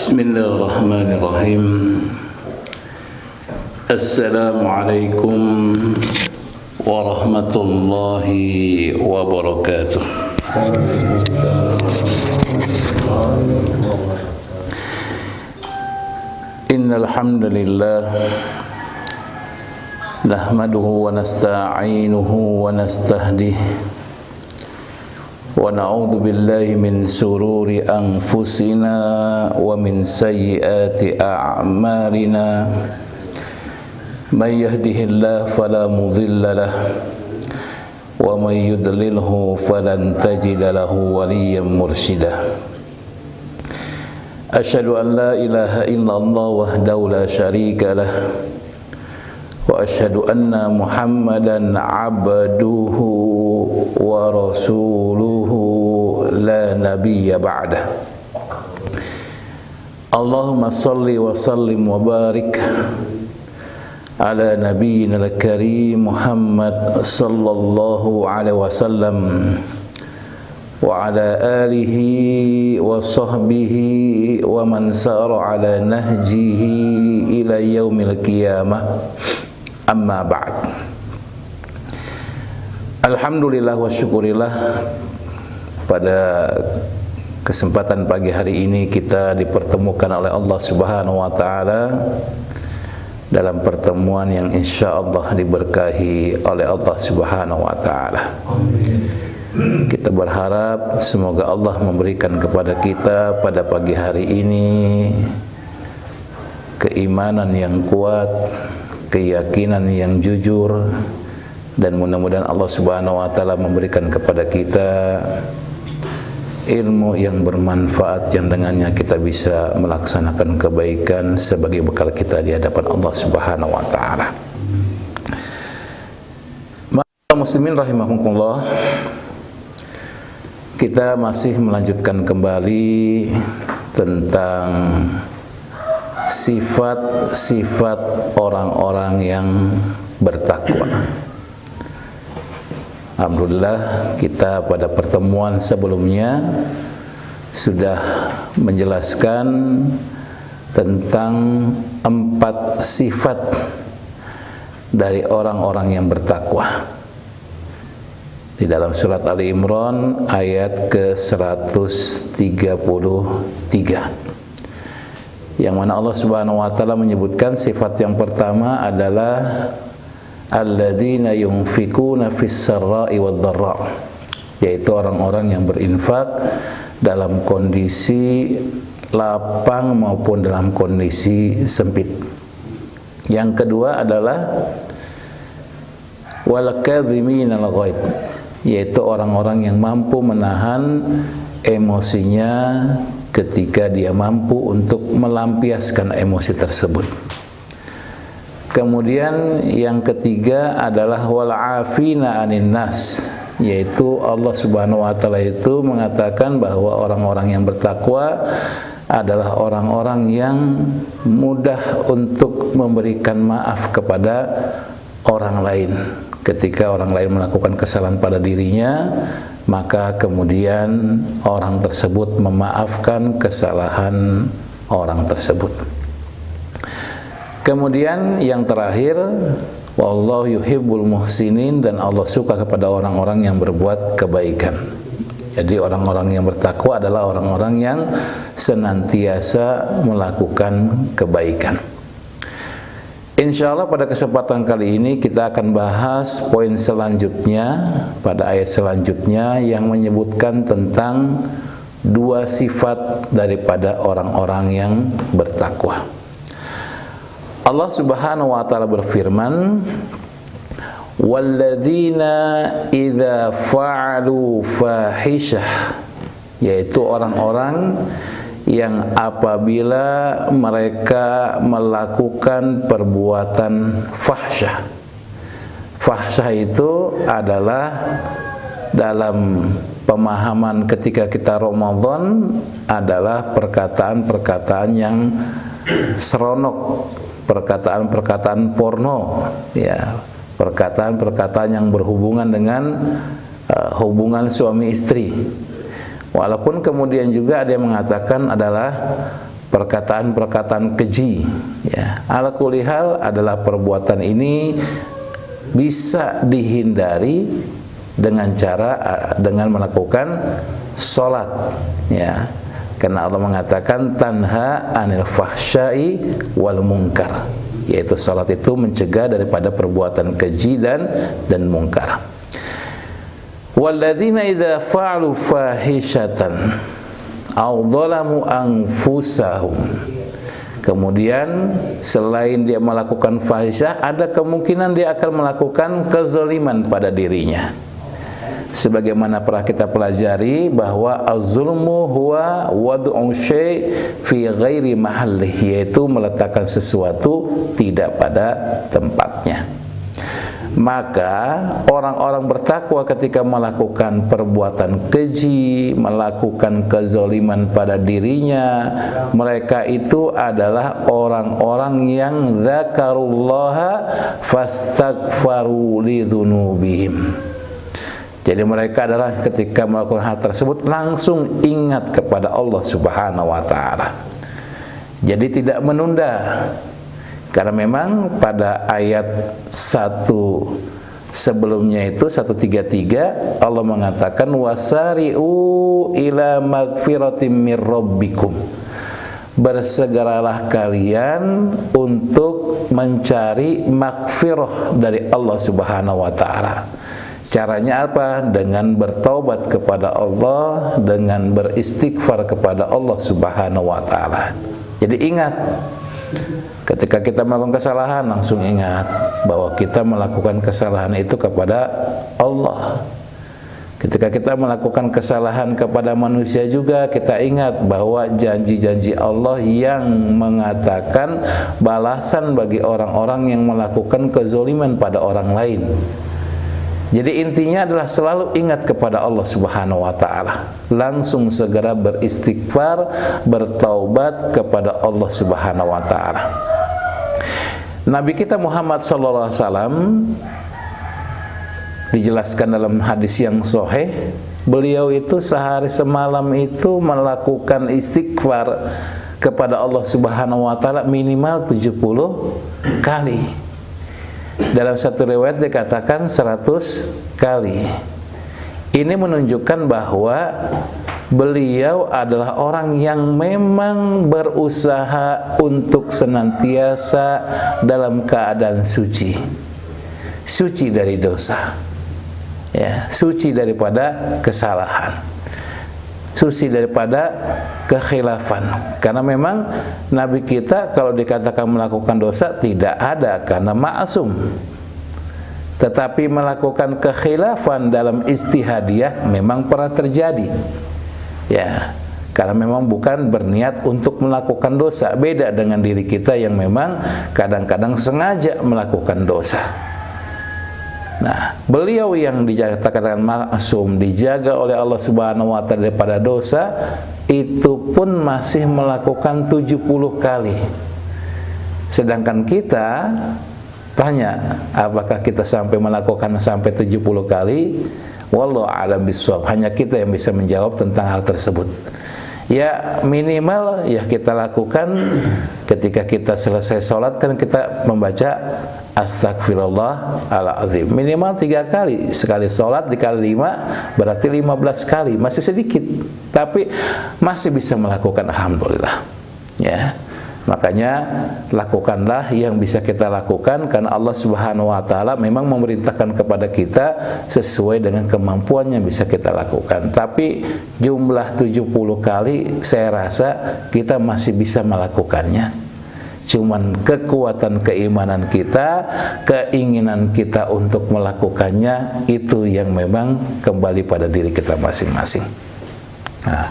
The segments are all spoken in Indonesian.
Bismillahirrahmanirrahim. Assalamualaikum warahmatullahi wabarakatuh. Innal hamdalillah nahmaduhu wa nasta'inuhu wa nastahdihi wa na'udzu billahi min sururi anfusina wa min sayyiati a'malina may yahdihillahu fala mudilla lahu wa may yudlilhu falan tajida lahu waliyyan mursyida. Asyhadu an la ilaha illallah wahdahu la syarika lah wa asyhadu anna Muhammadan abduhu wa rasuluhu la nabiyya ba'dah. Allahumma salli wa sallim wa barik ala nabiyyina al-karim Muhammad sallallahu alaihi wasallam wa ala alihi wa sahbihi wa man sara ala nahjihi ila yaumil qiyamah. Amma ba'd. Alhamdulillah wa syukurillah, pada kesempatan pagi hari ini kita dipertemukan oleh Allah Subhanahu wa taala dalam pertemuan yang insyaallah diberkahi oleh Allah Subhanahu wa taala. Kita berharap semoga Allah memberikan kepada kita pada pagi hari ini keimanan yang kuat, keyakinan yang jujur, dan mudah-mudahan Allah Subhanahu wa taala memberikan kepada kita ilmu yang bermanfaat yang dengannya kita bisa melaksanakan kebaikan sebagai bekal kita di hadapan Allah Subhanahu wa taala. Ma'asyiral muslimin rahimakumullah, kita masih melanjutkan kembali tentang sifat-sifat orang-orang yang bertakwa. Alhamdulillah, kita pada pertemuan sebelumnya sudah menjelaskan tentang 4 sifat dari orang-orang yang bertakwa di dalam surat Ali Imran ayat ke-133, yang mana Allah Subhanahu wa taala menyebutkan sifat yang pertama adalah alladzina yunfikuna fis sarra'i wad dharra, yaitu orang-orang yang berinfak dalam kondisi lapang maupun dalam kondisi sempit. Yang kedua adalah wal kadhiminal ghaidh, yaitu orang-orang yang mampu menahan emosinya ketika dia mampu untuk melampiaskan emosi tersebut. Kemudian yang ketiga adalah wal afina anin nas, yaitu Allah Subhanahu wa taala itu mengatakan bahwa orang-orang yang bertakwa adalah orang-orang yang mudah untuk memberikan maaf kepada orang lain. Ketika orang lain melakukan kesalahan pada dirinya, maka kemudian orang tersebut memaafkan kesalahan orang tersebut. Kemudian yang terakhir, wallahu yuhibbul muhsinin, dan Allah suka kepada orang-orang yang berbuat kebaikan. Jadi orang-orang yang bertakwa adalah orang-orang yang senantiasa melakukan kebaikan. Insyaallah pada kesempatan kali ini kita akan bahas poin selanjutnya pada ayat selanjutnya yang menyebutkan tentang 2 sifat daripada orang-orang yang bertakwa. Allah Subhanahu wa taala berfirman, walladzina idza fa'alu fahishah, yaitu orang-orang yang apabila mereka melakukan perbuatan fahsyah. Fahsyah itu adalah dalam pemahaman ketika kita Ramadan adalah perkataan-perkataan yang seronok, perkataan-perkataan porno, ya, perkataan-perkataan yang berhubungan dengan hubungan suami istri. Walaupun kemudian juga ada yang mengatakan adalah perkataan-perkataan keji, ya. Ala kulli hal adalah perbuatan ini bisa dihindari dengan melakukan sholat, ya. Karena Allah mengatakan tanha anil fahsyai wal munkar, yaitu sholat itu mencegah daripada perbuatan keji dan munkar. Walladzina idza fa'alu fahishatan aw dhalamu anfusahum. Kemudian selain dia melakukan fahisyah, ada kemungkinan dia akan melakukan kezaliman pada dirinya. Sebagaimana pernah kita pelajari bahwa az-zulmu huwa wad'u syai' fi ghairi mahallih, yaitu meletakkan sesuatu tidak pada tempatnya. Maka orang-orang bertakwa ketika melakukan perbuatan keji, melakukan kezaliman pada dirinya, mereka itu adalah orang-orang yang dzakarullaha fastaghfaru lidzunubihim. Jadi mereka adalah ketika melakukan hal tersebut langsung ingat kepada Allah Subhanahu wa taala. Jadi tidak menunda. Karena memang pada ayat 1 sebelumnya itu 133 Allah mengatakan wasari'u ila magfiratim mir rabbikum. Bersegeralah kalian untuk mencari magfirah dari Allah Subhanahu wa taala. Caranya apa? Dengan bertaubat kepada Allah, dengan beristighfar kepada Allah Subhanahu wa taala. Jadi ingat, ketika kita melakukan kesalahan, langsung ingat bahwa kita melakukan kesalahan itu kepada Allah. Ketika kita melakukan kesalahan kepada manusia juga, kita ingat bahwa janji-janji Allah yang mengatakan balasan bagi orang-orang yang melakukan kezaliman pada orang lain. Jadi intinya adalah selalu ingat kepada Allah Subhanahu wa taala. Langsung segera beristighfar, bertaubat kepada Allah Subhanahu wa taala. Nabi kita Muhammad sallallahu alaihi wasallam dijelaskan dalam hadis yang sahih, beliau itu sehari semalam itu melakukan istighfar kepada Allah Subhanahu wa taala minimal 70 kali. Dalam satu riwayat dikatakan 100 kali. Ini menunjukkan bahwa beliau adalah orang yang memang berusaha untuk senantiasa dalam keadaan suci. Suci dari dosa, ya, suci daripada kesalahan, suci daripada kekhilafan. Karena memang Nabi kita kalau dikatakan melakukan dosa tidak ada, karena ma'asum. Tetapi melakukan kekhilafan dalam ijtihadiyah memang pernah terjadi, ya, karena memang bukan berniat untuk melakukan dosa. Beda dengan diri kita yang memang kadang-kadang sengaja melakukan dosa. Nah, beliau yang dikatakan ma'asum, dijaga oleh Allah Subhanahu wa taala daripada dosa, itu pun masih melakukan 70 kali. Sedangkan kita tanya, apakah kita sampai melakukan sampai 70 kali? Wallahu a'lam bishawab. Hanya kita yang bisa menjawab tentang hal tersebut. Ya minimal ya kita lakukan ketika kita selesai sholat, kan kita membaca Astagfirullahaladzim minimal 3 kali. Sekali sholat dikali 5 berarti 15 kali. Masih sedikit, tapi masih bisa melakukan, alhamdulillah, ya. Makanya lakukanlah yang bisa kita lakukan, karena Allah Subhanahu wa taala memang memerintahkan kepada kita sesuai dengan kemampuan yang bisa kita lakukan. Tapi jumlah 70 kali saya rasa kita masih bisa melakukannya. Cuman kekuatan keimanan kita, keinginan kita untuk melakukannya, itu yang memang kembali pada diri kita masing-masing. Nah,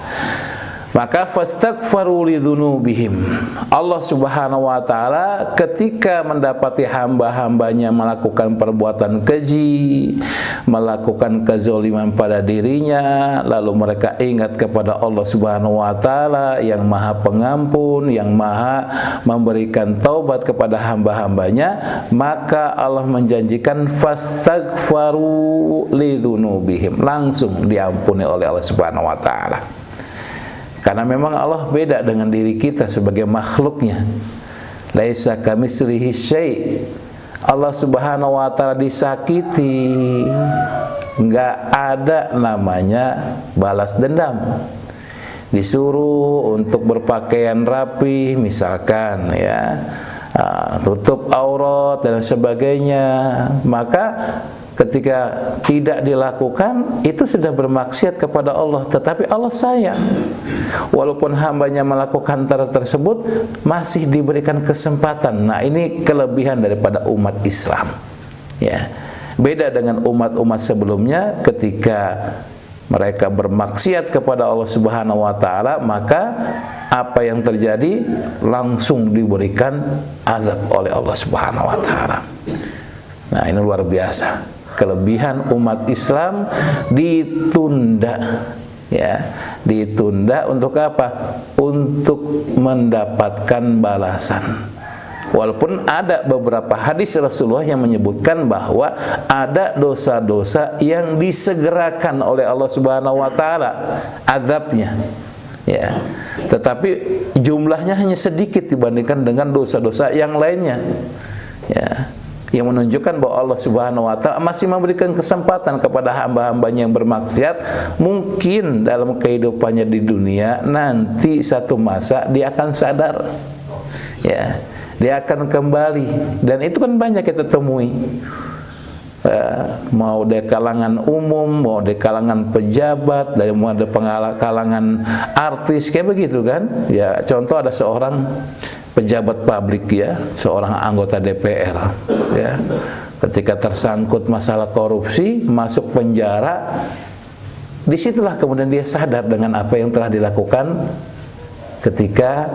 maka fastaghfaru lidzunubihim. Allah Subhanahu wa taala ketika mendapati hamba-hambanya melakukan perbuatan keji, melakukan kezaliman pada dirinya, lalu mereka ingat kepada Allah Subhanahu wa taala yang Maha Pengampun, yang Maha memberikan taubat kepada hamba-hambanya, maka Allah menjanjikan fastaghfaru lidzunubihim, langsung diampuni oleh Allah Subhanahu wa taala. Karena memang Allah beda dengan diri kita sebagai makhluknya. Laisa kamitslihi syai'. Allah Subhanahu wa taala disakiti, enggak ada namanya balas dendam. Disuruh untuk berpakaian rapi misalkan ya, tutup aurat dan sebagainya, maka ketika tidak dilakukan itu sudah bermaksiat kepada Allah. Tetapi Allah sayang, walaupun hambanya melakukan tersebut masih diberikan kesempatan. Nah, ini kelebihan daripada umat Islam ya. Beda dengan umat-umat sebelumnya, ketika mereka bermaksiat kepada Allah Subhanahu wa taala, maka apa yang terjadi langsung diberikan azab oleh Allah Subhanahu wa taala. Nah, ini luar biasa. Kelebihan umat Islam ditunda ya, ditunda untuk apa? Untuk mendapatkan balasan. Walaupun ada beberapa hadis Rasulullah yang menyebutkan bahwa ada dosa-dosa yang disegerakan oleh Allah Subhanahu wa taala azabnya ya, tetapi jumlahnya hanya sedikit dibandingkan dengan dosa-dosa yang lainnya ya, yang menunjukkan bahwa Allah Subhanahu wa taala masih memberikan kesempatan kepada hamba-hambanya yang bermaksiat. Mungkin dalam kehidupannya di dunia nanti satu masa dia akan sadar ya, dia akan kembali. Dan itu kan banyak kita temui, mau di kalangan umum, mau di kalangan pejabat, dari mau ada kalangan artis, kayak begitu kan ya. Contoh, ada seorang pejabat publik ya, seorang anggota DPR ya, ketika tersangkut masalah korupsi, masuk penjara. Disitulah kemudian dia sadar dengan apa yang telah dilakukan ketika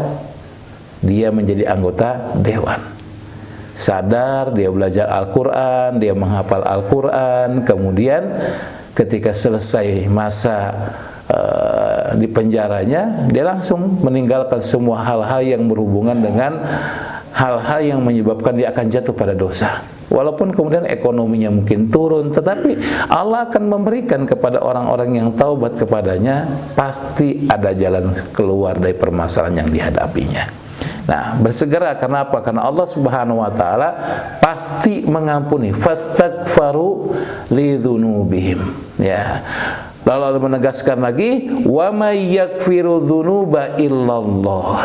dia menjadi anggota dewan. Sadar, dia belajar Al-Quran, dia menghafal Al-Quran. Kemudian ketika selesai masa di penjaranya, dia langsung meninggalkan semua hal-hal yang berhubungan dengan hal-hal yang menyebabkan dia akan jatuh pada dosa. Walaupun kemudian ekonominya mungkin turun, tetapi Allah akan memberikan kepada orang-orang yang taubat kepadanya, pasti ada jalan keluar dari permasalahan yang dihadapinya. Nah, bersegera, kenapa? Karena Allah Subhanahu wa taala pasti mengampuni. Fastaghfaru lidzunubihim ya. Lalu Allah menegaskan lagi, wa may yaghfiru dzunuba illallah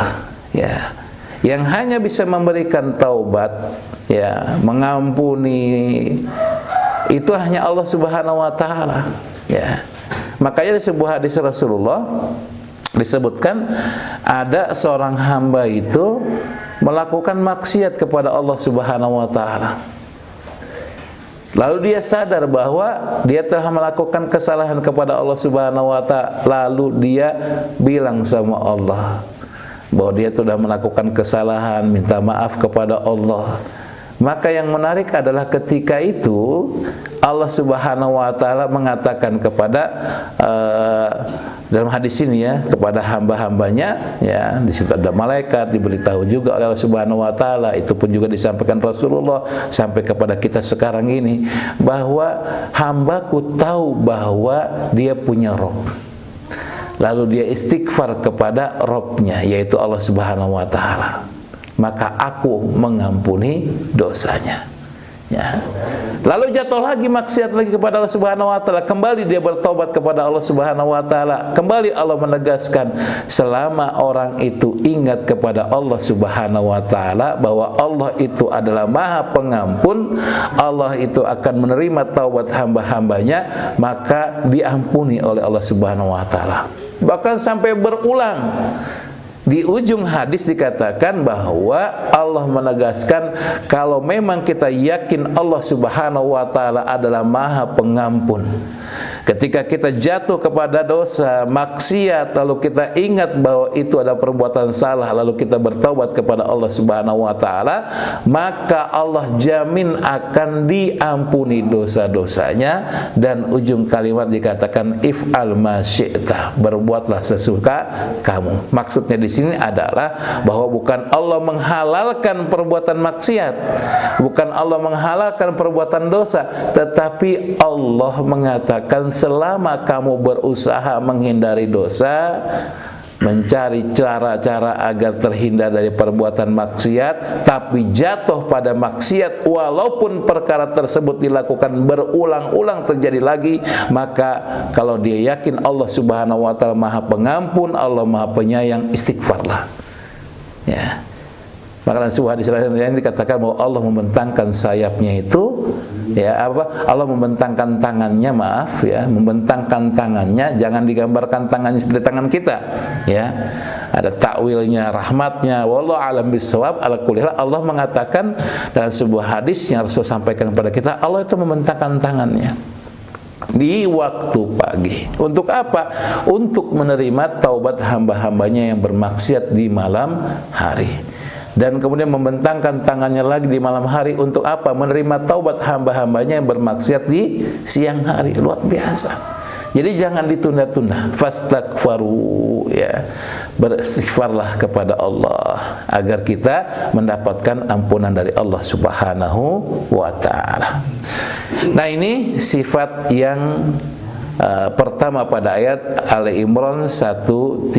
ya. Yang hanya bisa memberikan taubat ya, mengampuni, itu hanya Allah Subhanahu wa taala ya. Makanya di sebuah hadis Rasulullah disebutkan, ada seorang hamba itu melakukan maksiat kepada Allah Subhanahu wa taala. Lalu dia sadar bahwa dia telah melakukan kesalahan kepada Allah Subhanahu wa taala. Lalu dia bilang sama Allah bahwa dia sudah melakukan kesalahan, minta maaf kepada Allah. Maka yang menarik adalah ketika itu Allah Subhanahu wa taala mengatakan kepada dalam hadis ini ya, kepada hamba-hambanya ya, di situ ada malaikat, diberitahu juga oleh Allah Subhanahu wa taala. Itu pun juga disampaikan Rasulullah sampai kepada kita sekarang ini, bahwa hambaku tahu bahwa dia punya Rabb. Lalu dia istighfar kepada Rabbnya, yaitu Allah Subhanahu wa taala. Maka aku mengampuni dosanya ya. Lalu jatuh lagi maksiat lagi kepada Allah Subhanahu wa taala, kembali dia bertobat kepada Allah Subhanahu wa taala. Kembali Allah menegaskan, selama orang itu ingat kepada Allah Subhanahu wa taala bahwa Allah itu adalah Maha Pengampun, Allah itu akan menerima taubat hamba-hambanya, maka diampuni oleh Allah Subhanahu wa taala. Bahkan sampai berulang. Di ujung hadis dikatakan bahwa Allah menegaskan, kalau memang kita yakin Allah Subhanahu wa taala adalah Maha Pengampun, ketika kita jatuh kepada dosa, maksiat, lalu kita ingat bahwa itu adalah perbuatan salah, lalu kita bertaubat kepada Allah Subhanahu wa taala, maka Allah jamin akan diampuni dosa-dosanya. Dan ujung kalimat dikatakan, if'al ma syi'ta, berbuatlah sesuka kamu. Maksudnya di sini adalah bahwa bukan Allah menghalalkan perbuatan maksiat, bukan Allah menghalalkan perbuatan dosa, tetapi Allah mengatakan selama kamu berusaha menghindari dosa, mencari cara-cara agar terhindar dari perbuatan maksiat, tapi jatuh pada maksiat walaupun perkara tersebut dilakukan berulang-ulang terjadi lagi, maka kalau dia yakin Allah Subhanahu wa taala Maha Pengampun, Allah Maha Penyayang, istighfarlah. Ya. Maka dalam sebuah hadis yang dikatakan bahwa Allah membentangkan sayapnya itu, ya apa? Allah membentangkan tangannya, maaf ya, membentangkan tangannya, jangan digambarkan tangannya seperti tangan kita, ya. Ada takwilnya, rahmatnya, wallahu alam bisawab. Ala kulli hal, Allah mengatakan dalam sebuah hadis yang Rasul sampaikan kepada kita, Allah itu membentangkan tangannya di waktu pagi. Untuk apa? Untuk menerima taubat hamba-hambanya yang bermaksiat di malam hari. Dan kemudian membentangkan tangannya lagi di malam hari untuk apa? Menerima taubat hamba-hambanya yang bermaksiat di siang hari. Luar biasa. Jadi jangan ditunda-tunda. Fastaghfaru, ya. Beristighfarlah kepada Allah agar kita mendapatkan ampunan dari Allah Subhanahu wa taala. Nah, ini sifat yang pertama pada ayat Ali Imran 135.